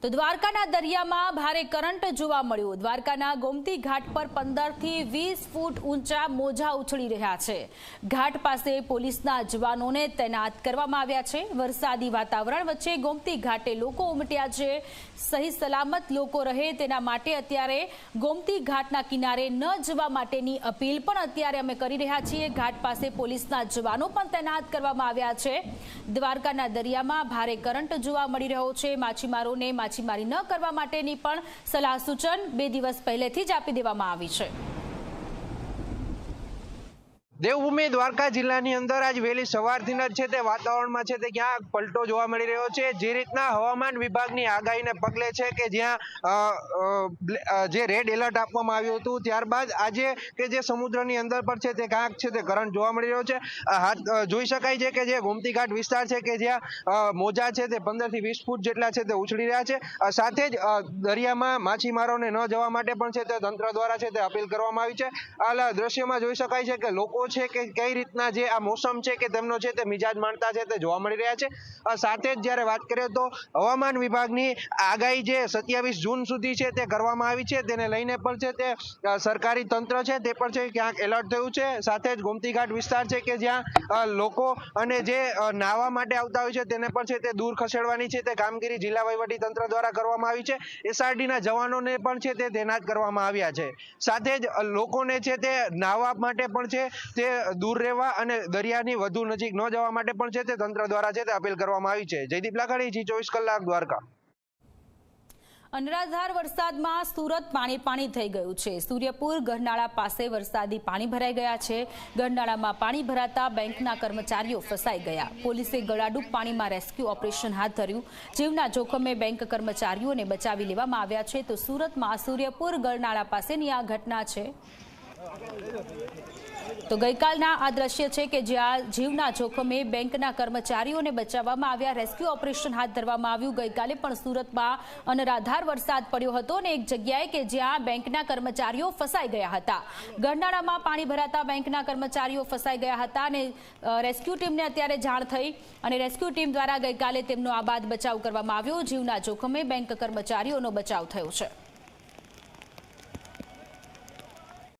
તો દ્વારકાના દરિયામાં ભારે કરંટ જોવા મળ્યો। દ્વારકાના ગોમતી ઘાટ પર 15 થી 20 ફૂટ ઊંચા મોજા ઉછળી રહ્યા છે। ઘાટ પાસે પોલીસના જવાનોને તૈનાત કરવામાં આવ્યા છે। વરસાદી વાતાવરણ વચ્ચે ગોમતી ઘાટે લોકો ઉમટ્યા છે। સહી સલામત લોકો રહે તેના માટે અત્યારે ગોમતી ઘાટના કિનારે ન જવા માટેની અપીલ પણ અત્યારે અમે કરી રહ્યા છીએ। ઘાટ પાસે પોલીસના જવાનો પણ તૈનાત કરવામાં આવ્યા છે। દ્વારકાના દરિયામાં ભારે કરંટ જોવા મળી રહ્યો છે। માછીમારોને માછીમારી ન કરવા માટેની પણ સલાહ સૂચન 2 દિવસ પહેલેથી જ આપી દેવામાં આવી છે। દેવભૂમિ દ્વારકા જિલ્લાની અંદર આજ વહેલી સવારથી જ છે તે વાતાવરણમાં છે તે ક્યાંક પલટો જોવા મળી રહ્યો છે। જે રીતના હવામાન વિભાગની આગાહીને પગલે છે કે જ્યાં જે રેડ એલર્ટ આપવામાં આવ્યું હતું ત્યારબાદ આજે કે જે સમુદ્રની અંદર પર છે તે ક્યાંક છે તે કરંટ જોવા મળી રહ્યો છે। જોઈ શકાય છે કે જે ગોમતી ઘાટ વિસ્તાર છે કે જ્યાં મોજા છે તે 15 થી 20 ફૂટ જેટલા છે તે ઉછળી રહ્યા છે। સાથે જ દરિયામાં માછીમારોને ન જવા માટે પણ છે તે તંત્ર દ્વારા છે તે અપીલ કરવામાં આવી છે। આ દ્રશ્યમાં જોઈ શકાય છે કે લોકો છે કે કઈ રીતના જે આ મોસમ છે કે તેમનો છે તે મિજાજ માણતા છે તે જોવા મળી રહ્યા છે। સાથે જ જ્યારે વાત કરીએ તો હવામાન વિભાગની આગાહી જે 27 જૂન સુધી છે તે કરવામાં આવી છે તેને લઈને પણ છે તે સરકારી તંત્ર છે તે પણ છે ક્યાંક એલર્ટ થયું છે। સાથે જ ગોમતી ઘાટ વિસ્તાર છે કે જ્યાં લોકો અને જે નાહવા માટે આવતા હોય છે તેને પણ છે તે દૂર ખસેડવાની છે તે કામગીરી જિલ્લા વહીવટી તંત્ર દ્વારા કરવામાં આવી છે। SRDના જવાનોને પણ છે તે તૈનાત કરવામાં આવ્યા છે। સાથે જ લોકોને છે તે નાહવા માટે પણ છે તે દૂર રહેવા અને દરિયાની વધુ નજીક ન જવા માટે પણ છે તે તંત્ર દ્વારા છે તે અપીલ કરવામાં આવી છે। જયદીપ લાખાણી, G24 કલાક, દ્વારકા। અનરાધાર વરસાદમાં સુરત પાણી થઈ ગયું છે। સૂર્યપુર ગરનાળા પાસે વરસાદી પાણી ભરાઈ ગયા છે। ગરનાળામાં પાણી ભરાતા બેંકના કર્મચારીઓ ફસાઈ ગયા। પોલીસે ગળાડૂબ પાણીમાં રેસ્ક્યુ ઓપરેશન હાથ ધર્યું। જીવના જોખમે બેંક કર્મચારીઓને બચાવી લેવામાં આવ્યા છે। તો સુરતમાં સૂર્યપુર ગરનાળા પાસેની આ ઘટના છે। તો ગઈકાલના આ દ્રશ્ય છે કે જ્યાં જીવના જોખમે બેંકના કર્મચારીઓને બચાવવામાં આવ્યા। રેસ્ક્યુ ઓપરેશન હાથ ધરવામાં આવ્યું। ગઈકાલે પણ સુરતમાં અનરાધાર વરસાદ પડ્યો હતો અને એક જગ્યાએ કે જ્યાં બેંકના કર્મચારીઓ ફસાઈ ગયા હતા। ગરનાળામાં પાણી ભરાતા બેંકના કર્મચારીઓ ફસાઈ ગયા હતા અને રેસ્ક્યુ ટીમને અત્યારે જાણ થઈ અને રેસ્ક્યુ ટીમ દ્વારા ગઈકાલે તેમનો આબાદ બચાવ કરવામાં આવ્યો। જીવના જોખમે બેંક કર્મચારીઓનો બચાવ થયો છે।